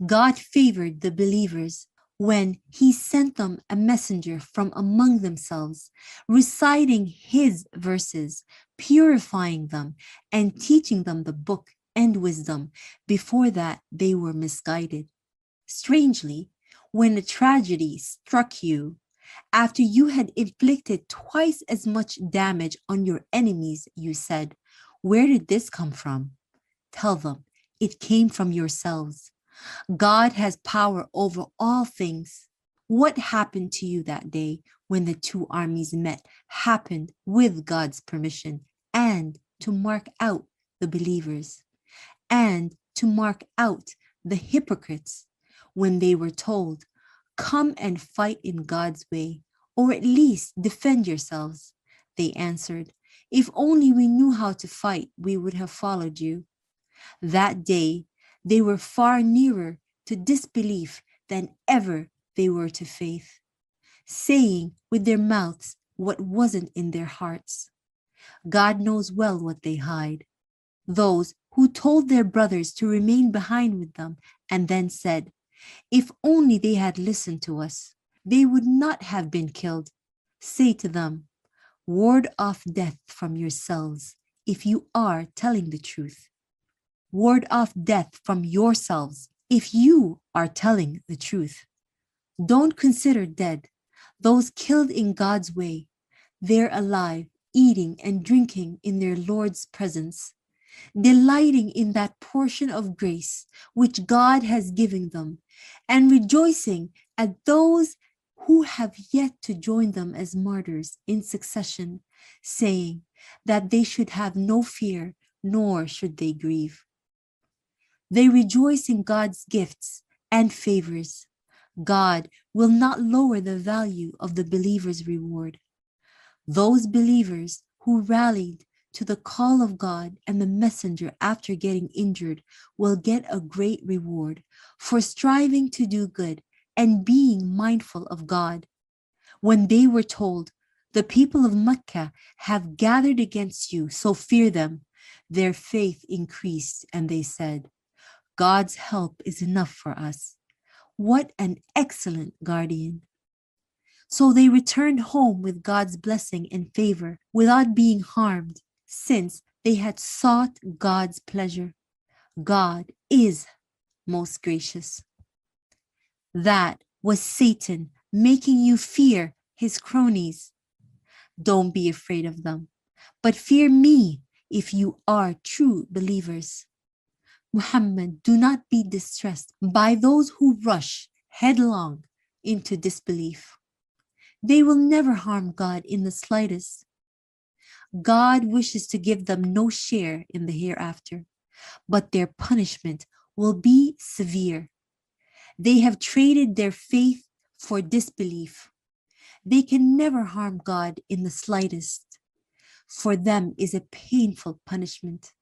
God favored the believers when He sent them a messenger from among themselves, reciting His verses, purifying them, and teaching them the book and wisdom. Before that, they were misguided. Strangely, when a tragedy struck you, after you had inflicted twice as much damage on your enemies, you said, "Where did this come from?" Tell them, it came from yourselves. God has power over all things. What happened to you that day when the two armies met happened with God's permission and to mark out the believers and to mark out the hypocrites when they were told, "Come and fight in God's way, or at least defend yourselves." They answered, "If only we knew how to fight, we would have followed you." That day, they were far nearer to disbelief than ever they were to faith, saying with their mouths what wasn't in their hearts. God knows well what they hide. Those who told their brothers to remain behind with them and then said, "If only they had listened to us, they would not have been killed." Say to them, "Ward off death from yourselves if you are telling the truth. Ward off death from yourselves if you are telling the truth. Don't consider dead those killed in God's way. They're alive, eating and drinking in their Lord's presence, delighting in that portion of grace which God has given them, and rejoicing at those who have yet to join them as martyrs in succession, saying that they should have no fear, nor should they grieve. They rejoice in God's gifts and favors. God will not lower the value of the believer's reward. Those believers who rallied to the call of God and the messenger after getting injured will get a great reward for striving to do good and being mindful of God. When they were told, "The people of Mecca have gathered against you, so fear them," their faith increased and they said, "God's help is enough for us." What an excellent guardian. So they returned home with God's blessing and favor without being harmed, since they had sought God's pleasure. God is most gracious. That was Satan making you fear his cronies. Don't be afraid of them, but fear me if you are true believers. Muhammad, do not be distressed by those who rush headlong into disbelief. They will never harm God in the slightest. God wishes to give them no share in the hereafter, but their punishment will be severe. They have traded their faith for disbelief. They can never harm God in the slightest. For them is a painful punishment.